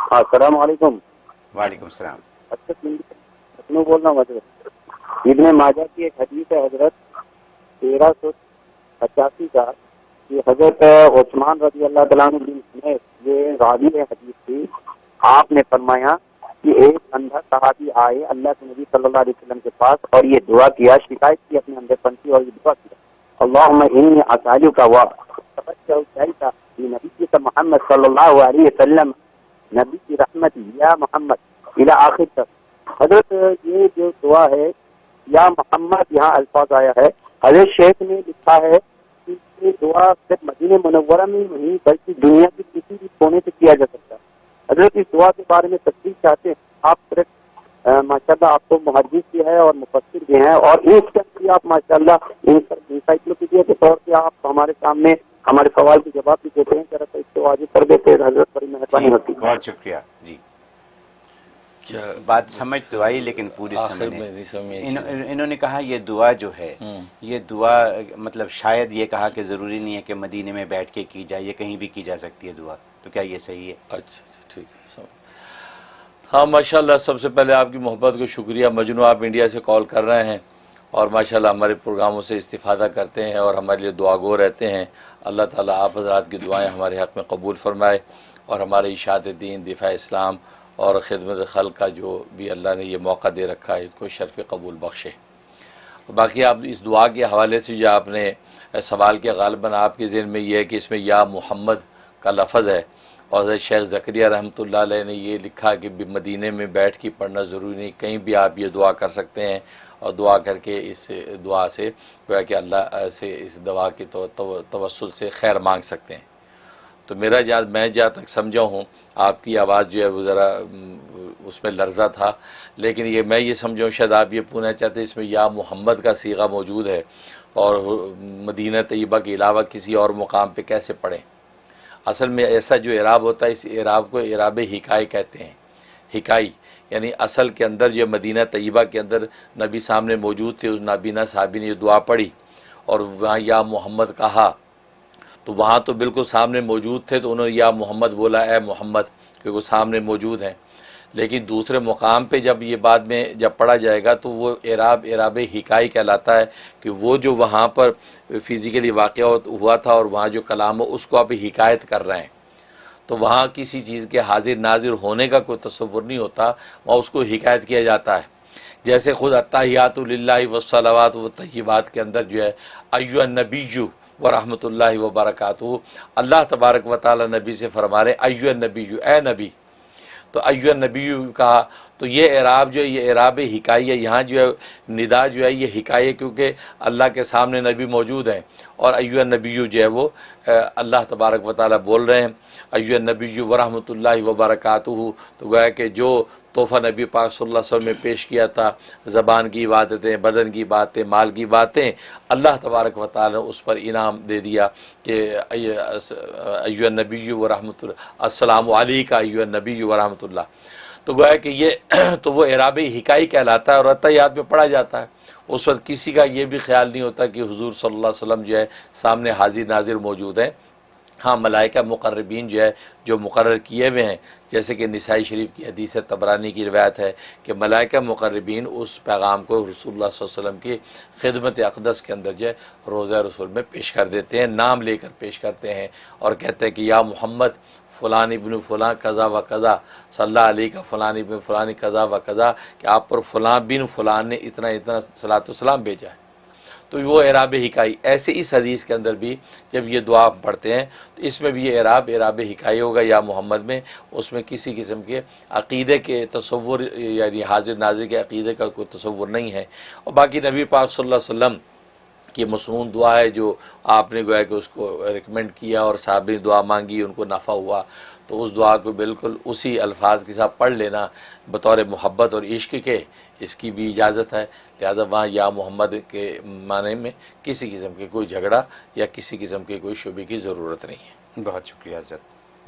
अस्सलाम वालेकुम। वालेकुम सलाम। अच्छा, मैं बोल रहा हूँ हजरत, इब्ने माजा की एक हदीस है हजरत 1385 का, कि हजरत उस्मान रजी अल्लाह तआला अन्हु ने, ये रावी है हदीस की, आपने फरमाया कि एक अंधा सहाबी आए अल्लाह के नबी सल्लल्लाहु अलैहि वसल्लम के पास और ये दुआ किया, शिकायत की अपने अंधेपन की, और ये दुआ किया, अल्लाहुम्मा इन्नी असअलुका व तवज्जहु इलैका बि नबिय्यिका मुहम्मद सल्लल्लाहु अलैहि वसल्लम नबी की रहमत या मोहम्मद इला आखिर तक। हजरत ये जो दुआ है या मोहम्मद, यहाँ अल्फाज आया है, हजरत शेख ने लिखा है कि ये दुआ सिर्फ मदीने मुनव्वरा में ही नहीं बल्कि दुनिया के किसी भी कोने से किया जा सकता है। हजरत इस दुआ के बारे में तफसील चाहते हैं आप? सिर्फ माशाल्लाह आप तो मुहद्दिस भी है और मुफस्सिर भी हैं, और इसके अंदर आप माशाल्लाह इंसाइक्लोपीडिया के तौर पे आप हमारे सामने हमारे सवाल के जवाब भी देते हैं। जरा सा इसको वाजिब कर देते हैं हजरत, बड़ी मेहरबानी होती है। बहुत शुक्रिया जी। क्या बात समझ तो आई लेकिन पूरी समझ नहीं। इन्होंने कहा ये दुआ जो है, ये दुआ मतलब शायद ये कहा कि ज़रूरी नहीं है कि मदीने में बैठ के की जाए, ये कहीं भी की जा सकती है दुआ, तो क्या ये सही है? अच्छा ठीक है। हाँ माशाल्लाह, सबसे पहले आपकी मोहब्बत को शुक्रिया। मजनू आप इंडिया से कॉल कर रहे हैं और माशाल्लाह हमारे प्रोग्रामों से इस्तिफ़ादा करते हैं और हमारे लिए दुआगो रहते हैं। अल्लाह ताला आप हज़रात की दुआएं हमारे हक़ में कबूल फरमाए और हमारे इशाअत दीन, दिफ़ा इस्लाम और ख़िदमत खल्क़ का जो भी अल्लाह ने ये मौका दे रखा है, इसको शर्फ़ कबूल बख्शे। बाकी आप इस दुआ के हवाले से जो आपने सवाल किया, ग़ालिबन आपके ज़हन में ये है कि इसमें या मोहम्मद का लफ्ज़ है, और शेख ज़करिया रहमतुल्लाह अलैह ने ये लिखा कि मदीने में बैठ के पढ़ना ज़रूरी नहीं, कहीं भी आप ये दुआ कर सकते हैं और दुआ करके इस दुआ से गोया कि अल्लाह से इस दुआ की तवस्सुल से खैर मांग सकते हैं। तो मैं जहाँ तक समझा हूँ, आपकी आवाज़ जो है वो ज़रा उसमें लर्ज़ा था, लेकिन ये मैं ये समझा शायद आप ये पूछना चाहते हैं इसमें या मोहम्मद का सीगा मौजूद है और मदीना तैयबा के अलावा किसी और मुकाम पे कैसे पढ़ें। असल में ऐसा जो इराब होता है, इस इराब को इराब हिकाई कहते हैं। हिकाई यानी असल के अंदर जो मदीना तैयबा के अंदर नबी सामने मौजूद थे, उस नाबीना साहबी ने ये दुआ पढ़ी और वहाँ या मोहम्मद कहा, तो वहाँ तो बिल्कुल सामने मौजूद थे, तो उन्होंने या मोहम्मद बोला, ए मोहम्मद, क्योंकि वो सामने मौजूद हैं। लेकिन दूसरे मुकाम पे जब ये बाद में जब पढ़ा जाएगा तो वो इराब हिकाई कहलाता है कि वो जो वहाँ पर फ़िज़िकली वाक़या हुआ था और वहाँ जो कलाम हो उसको आप हिकायत कर रहे हैं, तो वहाँ किसी चीज़ के हाजिर नाजिर होने का कोई तसव्वुर नहीं होता, वहाँ उसको हिकायत किया जाता है। जैसे ख़ुद अत्ताहियातु लिल्लाहि वस्सलावातु वत्तय्यिबात के अंदर जो है अय्युहन नबिय्यु व रहमतुल्लाहि व बरकातुहू, अल्लाह तबारक व तआला नबी से फरमा रहे अय्युहन नबिय्यु, ए नबी, तो अय्युहन नबिय्यु कहा, तो ये इराब जो है ये इराब हिकाई है। यहाँ जो है निदा जो है ये हिकाई है, क्योंकि अल्लाह के सामने नबी मौजूद हैं और अय्युहन नबिय्यु जो है वो अल्लाह तबारक व तआला बोल रहे हैं अय्युहन नबिय्यु व रहमतुल्लाहि व बरकातुहू। तो गोया कि जो तोहफ़ा नबी पाक सल्लल्लाहु अलैहि वसल्लम में पेश किया था, ज़बान की इबादतें, बदन की बातें, माल की बातें, अल्लाह तबारक व तआला उस पर इनाम दे दिया कि अय्युहन नबिय्यु व रहमतुल्लाह, अस्सलामु अलैका अय्युहन नबिय्यु व रहमतुल्लाह। तो गोया कि ये तो वो इराब हिकाई कहलाता है और अत्तहियात में पढ़ा जाता है। उस वक्त किसी का ये भी ख्याल नहीं होता कि हुजूर सल्लल्लाहु अलैहि वसल्लम जो है सामने हाजिर नाजिर मौजूद हैं। हाँ, मलाइका मुक़र्रबीन जो है जो मुक़र्रर किए हुए हैं, जैसे कि निसाई शरीफ की हदीस तबरानी की रिवायत है कि मलाइका मुक़र्रबीन उस पैगाम को रसूलुल्लाह सल्लल्लाहु अलैहि वसल्लम की खिदमत अक़दस के अंदर जो है रोज़ा रसूल में पेश कर देते हैं, नाम लेकर पेश करते हैं और कहते हैं कि या मोहम्मद फ़लान इब्न फ़लाँ कज़ा व कज़ा सल्लल्लाहु अलैहि का फ़लान इब्न फ़लान कज़ा व कज़ा, कि आप पर फ़लाँ बिन फ़लान ने इतना इतना सलातो सलाम भेजा है। तो वो इराब हिकाई। ऐसे इस हदीस के अंदर भी जब ये दुआ पढ़ते हैं तो इसमें भी ये इराब हिकाई होगा या मोहम्मद में, उसमें किसी किस्म के अक़ीदे के तसव्वुर यानी हाजिर नाज़िर के अक़ीदे का कोई तसव्वुर नहीं है। और बाकी नबी पाक सल्लल्लाहु अलैहि वसल्लम की मसनून दुआ है जो आपने गोया कि उसको रिकमेंड किया और साहब ने दुआ मांगी, उनको नफ़ा हुआ, तो उस दुआ को बिल्कुल उसी अल्फाज के साथ पढ़ लेना बतौर मोहब्बत और इश्क के, इसकी भी इजाज़त है। लिहाजा वहाँ या मोहम्मद के माने में किसी किस्म के कोई झगड़ा या किसी किस्म के कोई शुबे की ज़रूरत नहीं है। बहुत शुक्रिया हज़रत।